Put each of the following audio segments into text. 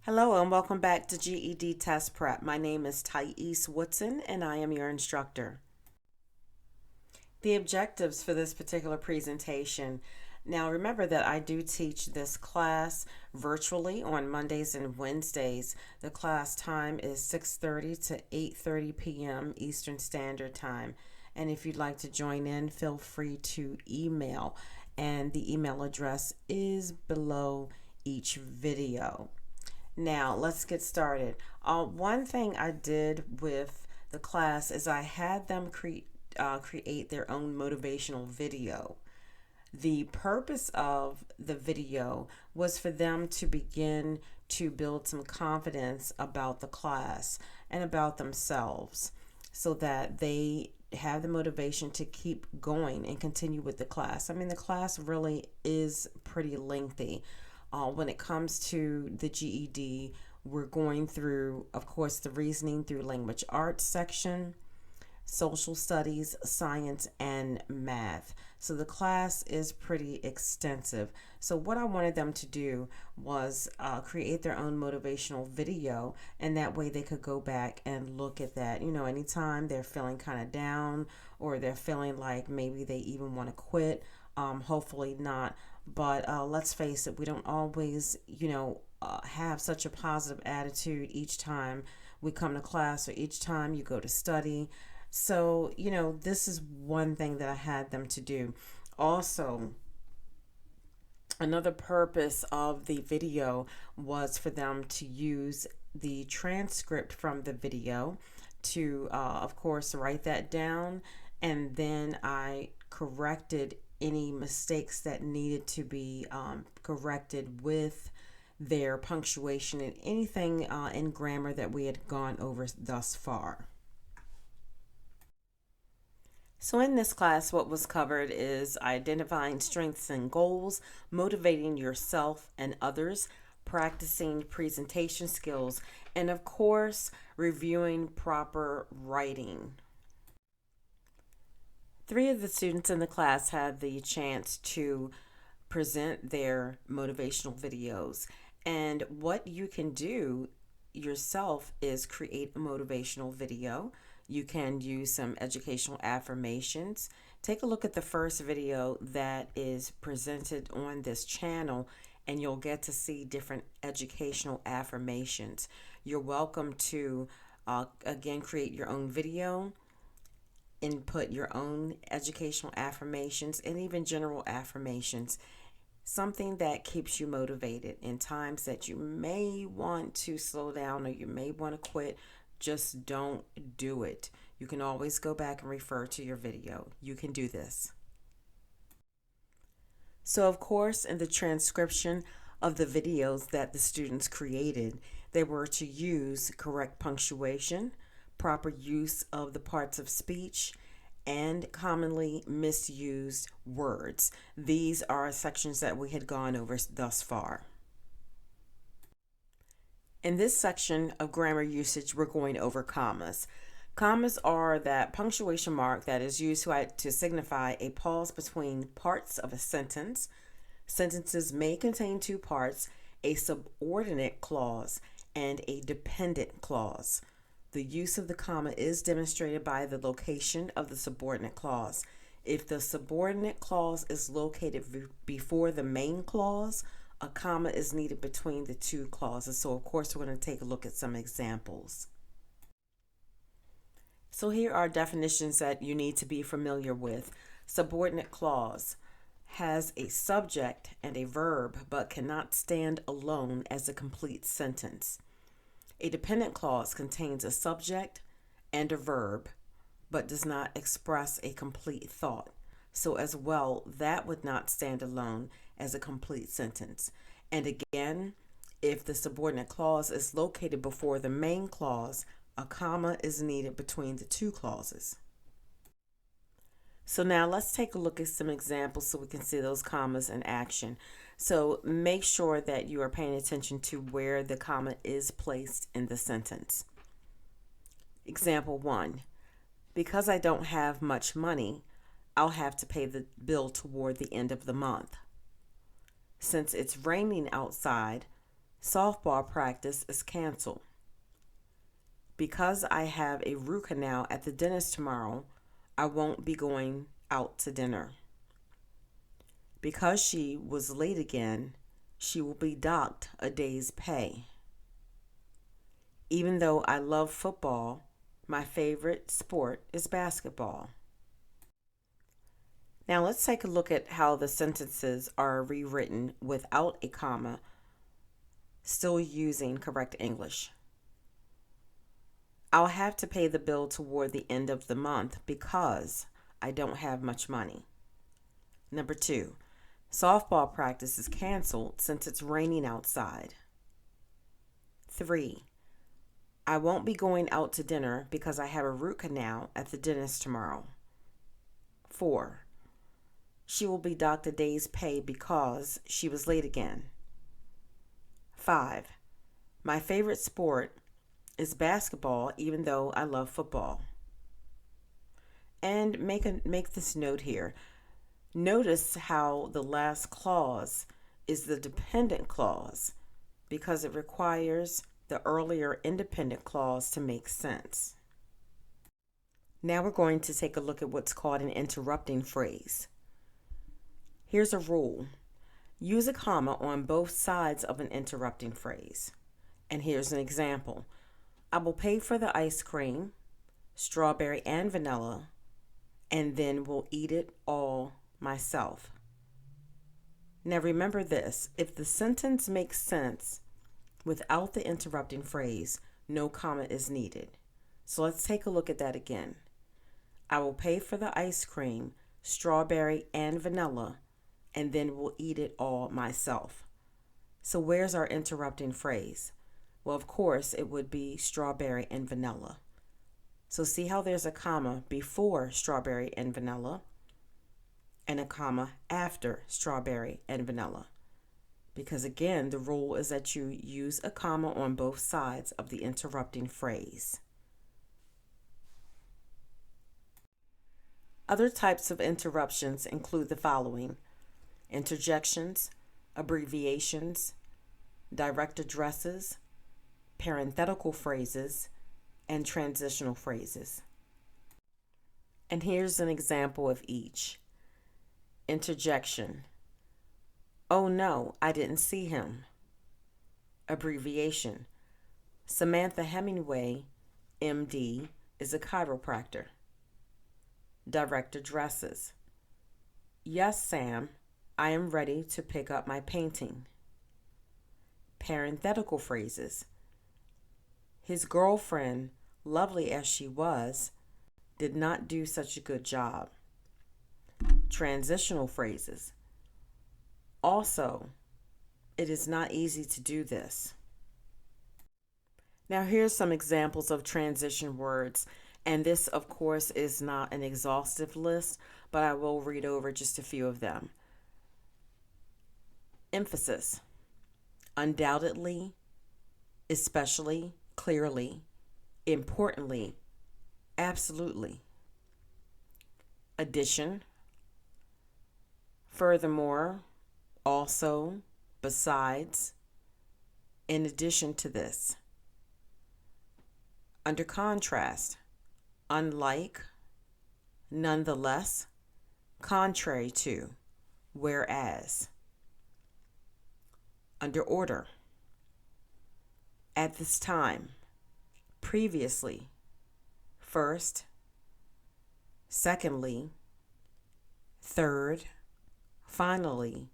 Hello and welcome back to GED Test Prep. My name is Thais Woodson and I am your instructor. The objectives for this particular presentation. Now remember that I do teach this class virtually on Mondays and Wednesdays. The class time is 6:30 to 8:30 p.m. Eastern Standard Time. And if you'd like to join in, feel free to email. And the email address is below each video. Now, let's get started. One thing I did with the class is I had them create their own motivational video. The purpose of the video was for them to begin to build some confidence about the class and about themselves so that they have the motivation to keep going and continue with the class. I mean, the class really is pretty lengthy. When it comes to the GED, we're going through, of course, the reasoning through language arts section, social studies, science, and math. So the class is pretty extensive. So what I wanted them to do was create their own motivational video, and that way they could go back and look at that. You know, anytime they're feeling kind of down or they're feeling like maybe they even want to quit. Hopefully not. But let's face it, we don't always, have such a positive attitude each time we come to class or each time you go to study. So, this is one thing that I had them to do. Also, another purpose of the video was for them to use the transcript from the video to, of course, write that down. And then I corrected any mistakes that needed to be corrected with their punctuation and anything in grammar that we had gone over thus far. So, in this class, what was covered is identifying strengths and goals, motivating yourself and others, practicing presentation skills, and of course, reviewing proper writing. Three of the students in the class had the chance to present their motivational videos. And what you can do yourself is create a motivational video. You can use some educational affirmations. Take a look at the first video that is presented on this channel, and you'll get to see different educational affirmations. You're welcome to, again, create your own video, input your own educational affirmations, and even general affirmations. Something that keeps you motivated in times that you may want to slow down or you may want to quit. Just don't do it. You can always go back and refer to your video. You can do this. So, of course, in the transcription of the videos that the students created, they were to use correct punctuation, proper use of the parts of speech, and commonly misused words. These are sections that we had gone over thus far. In this section of grammar usage, we're going over commas. Commas are that punctuation mark that is used to signify a pause between parts of a sentence. Sentences may contain two parts, a subordinate clause and a dependent clause. The use of the comma is demonstrated by the location of the subordinate clause. If the subordinate clause is located before the main clause, a comma is needed between the two clauses. So, of course, we're going to take a look at some examples. So here are definitions that you need to be familiar with. Subordinate clause has a subject and a verb, but cannot stand alone as a complete sentence. A dependent clause contains a subject and a verb, but does not express a complete thought. So as well, that would not stand alone as a complete sentence. And again, if the subordinate clause is located before the main clause, a comma is needed between the two clauses. So now let's take a look at some examples so we can see those commas in action. So make sure that you are paying attention to where the comma is placed in the sentence. Example 1. Because I don't have much money, I'll have to pay the bill toward the end of the month. Since it's raining outside, Softball practice is canceled. Because I have a root canal at the dentist tomorrow, I won't be going out to dinner. Because she was late again, she will be docked a day's pay. Even though I love football, my favorite sport is basketball. Now let's take a look at how the sentences are rewritten without a comma, still using correct English. I'll have to pay the bill toward the end of the month because I don't have much money. Number 2, softball practice is canceled since it's raining outside. 3, I won't be going out to dinner because I have a root canal at the dentist tomorrow. 4, she will be docked a day's pay because she was late again. 5, my favorite sport is basketball even though I love football. And make this note here. Notice how the last clause is the dependent clause because it requires the earlier independent clause to make sense. Now we're going to take a look at what's called an interrupting phrase. Here's a rule. Use a comma on both sides of an interrupting phrase. And here's an example. I will pay for the ice cream, strawberry and vanilla, and then will eat it all myself. Now remember this, if the sentence makes sense without the interrupting phrase, no comma is needed. So let's take a look at that again. I will pay for the ice cream, strawberry and vanilla, and then will eat it all myself. So where's our interrupting phrase? Well, of course, it would be strawberry and vanilla. So see how there's a comma before strawberry and vanilla and a comma after strawberry and vanilla. Because again, the rule is that you use a comma on both sides of the interrupting phrase. Other types of interruptions include the following: interjections, abbreviations, direct addresses, parenthetical phrases, and transitional phrases. And here's an example of each. Interjection. Oh no, I didn't see him. Abbreviation. Samantha Hemingway, MD, is a chiropractor. Direct addresses. Yes, Sam, I am ready to pick up my painting. Parenthetical phrases. His girlfriend, lovely as she was, did not do such a good job. Transitional phrases. Also, it is not easy to do this. Now here's some examples of transition words, and this of course is not an exhaustive list, but I will read over just a few of them. Emphasis. Undoubtedly, especially, clearly, importantly, absolutely. Addition. Furthermore, also, besides, in addition to this. Under contrast, unlike, nonetheless, contrary to, whereas. Under order, at this time, previously, first, secondly, third, finally,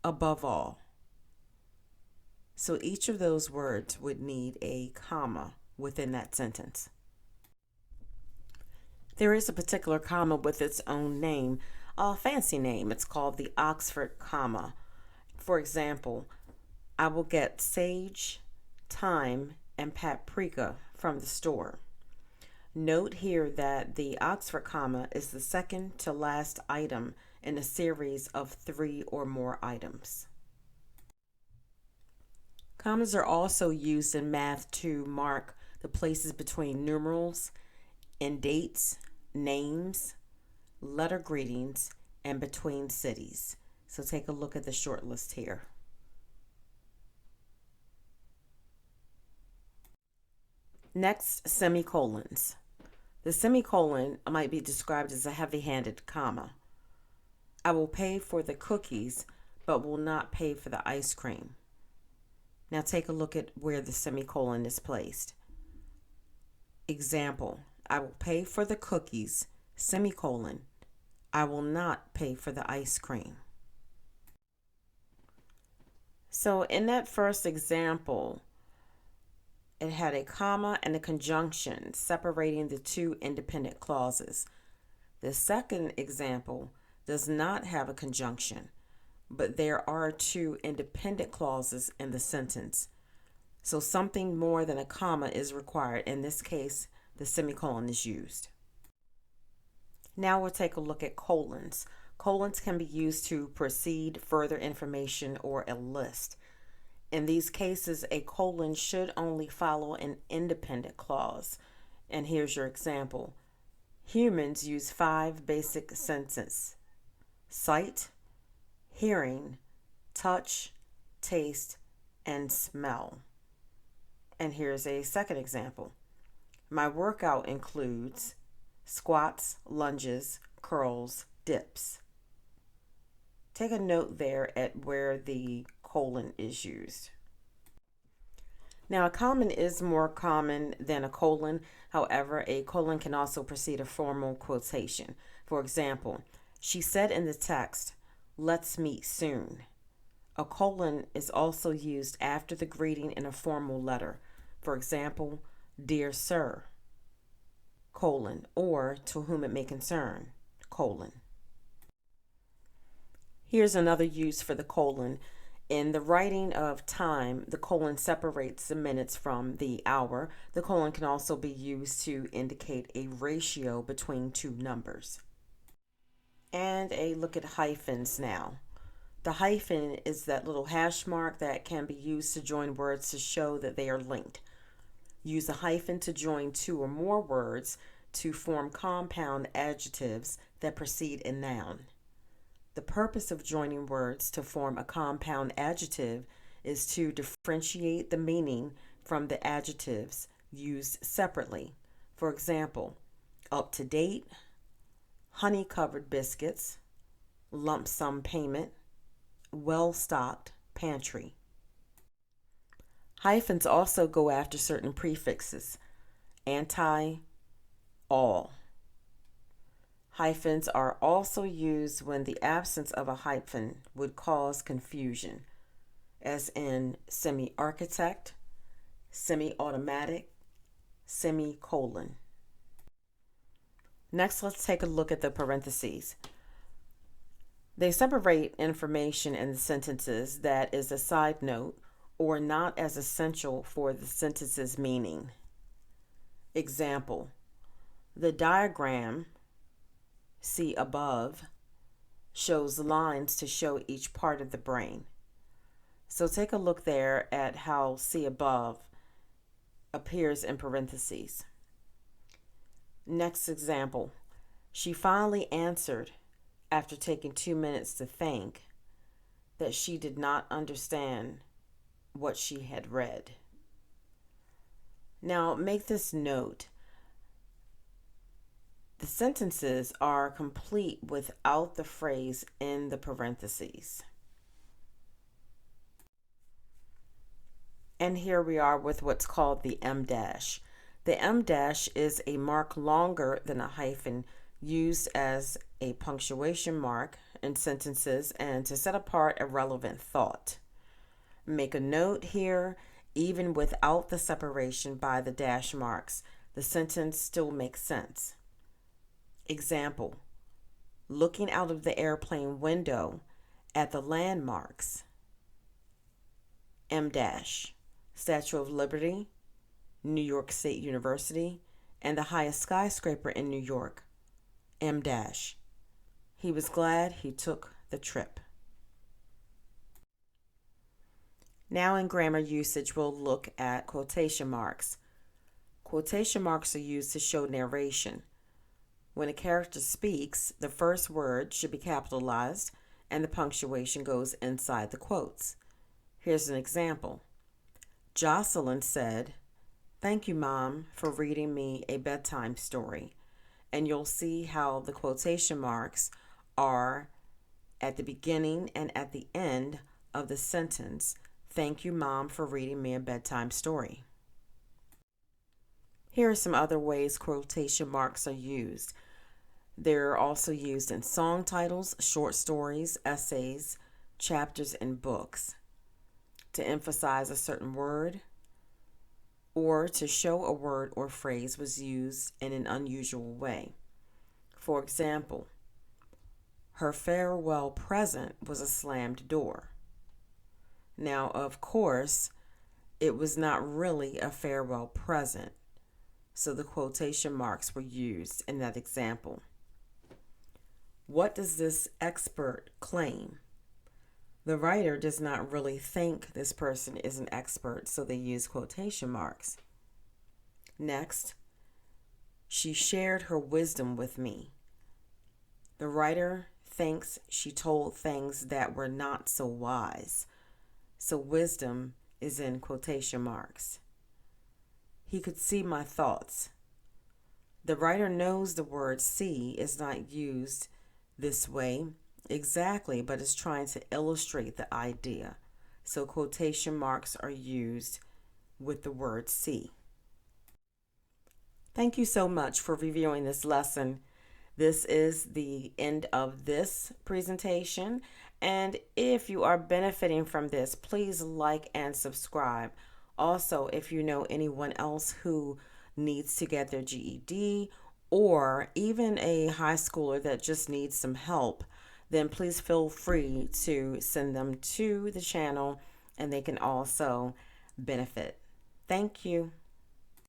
above all. So each of those words would need a comma within that sentence. There is a particular comma with its own name, a fancy name. It's called the Oxford comma. For example, I will get sage, thyme, and paprika from the store. Note here that the Oxford comma is the second to last item in a series of 3 or more items. Commas are also used in math to mark the places between numerals, in dates, names, letter greetings, and between cities. So take a look at the short list here. Next, semicolons. The semicolon might be described as a heavy-handed comma. I will pay for the cookies, but will not pay for the ice cream. Now take a look at where the semicolon is placed. Example, I will pay for the cookies, semicolon. I will not pay for the ice cream. So in that first example, it had a comma and a conjunction separating the two independent clauses. The second example does not have a conjunction, but there are two independent clauses in the sentence. So something more than a comma is required. In this case, the semicolon is used. Now we'll take a look at colons. Colons can be used to precede further information or a list. In these cases, a colon should only follow an independent clause. And here's your example. Humans use 5 basic senses: sight, hearing, touch, taste, and smell. And here's a second example. My workout includes squats, lunges, curls, dips. Take a note there at where the colon is used. Now, a comma is more common than a colon. However, a colon can also precede a formal quotation. For example, she said in the text, "Let's meet soon." A colon is also used after the greeting in a formal letter. For example, "Dear Sir," colon, or "To whom it may concern," colon. Here's another use for the colon. In the writing of time, the colon separates the minutes from the hour. The colon can also be used to indicate a ratio between two numbers. And a look at hyphens now. The hyphen is that little hash mark that can be used to join words to show that they are linked. Use a hyphen to join 2 or more words to form compound adjectives that precede a noun. The purpose of joining words to form a compound adjective is to differentiate the meaning from the adjectives used separately. For example, up to date, honey-covered biscuits, lump sum payment, well-stocked pantry. Hyphens also go after certain prefixes: anti, all. Hyphens are also used when the absence of a hyphen would cause confusion, as in semi-architect, semi-automatic, semicolon. Next, let's take a look at the parentheses. They separate information in the sentences that is a side note or not as essential for the sentence's meaning. Example, the diagram, see above, shows lines to show each part of the brain. So take a look there at how see above appears in parentheses. Next example, she finally answered after taking 2 minutes to think that she did not understand what she had read. Now make this note. The sentences are complete without the phrase in the parentheses. And here we are with what's called the M dash. The M dash is a mark longer than a hyphen used as a punctuation mark in sentences and to set apart a relevant thought. Make a note here, even without the separation by the dash marks, the sentence still makes sense. Example, looking out of the airplane window at the landmarks, M dash, Statue of Liberty, New York State University, and the highest skyscraper in New York, M dash. He was glad he took the trip. Now in grammar usage, we'll look at quotation marks. Quotation marks are used to show narration. When a character speaks, the first word should be capitalized and the punctuation goes inside the quotes. Here's an example. Jocelyn said, Thank you, Mom, for reading me a bedtime story. And you'll see how the quotation marks are at the beginning and at the end of the sentence. Thank you, Mom, for reading me a bedtime story. Here are some other ways quotation marks are used. They're also used in song titles, short stories, essays, chapters in books to emphasize a certain word or to show a word or phrase was used in an unusual way. For example, her farewell present was a slammed door. Now, of course, it was not really a farewell present, so the quotation marks were used in that example. What does this expert claim? The writer does not really think this person is an expert, so they use quotation marks. Next, she shared her wisdom with me. The writer thinks she told things that were not so wise, so wisdom is in quotation marks. He could see my thoughts. The writer knows the word see is not used this way exactly, but is trying to illustrate the idea. So quotation marks are used with the word see. Thank you so much for reviewing this lesson. This is the end of this presentation. And if you are benefiting from this, please like and subscribe. Also, if you know anyone else who needs to get their GED or even a high schooler that just needs some help, then please feel free to send them to the channel and they can also benefit. Thank you.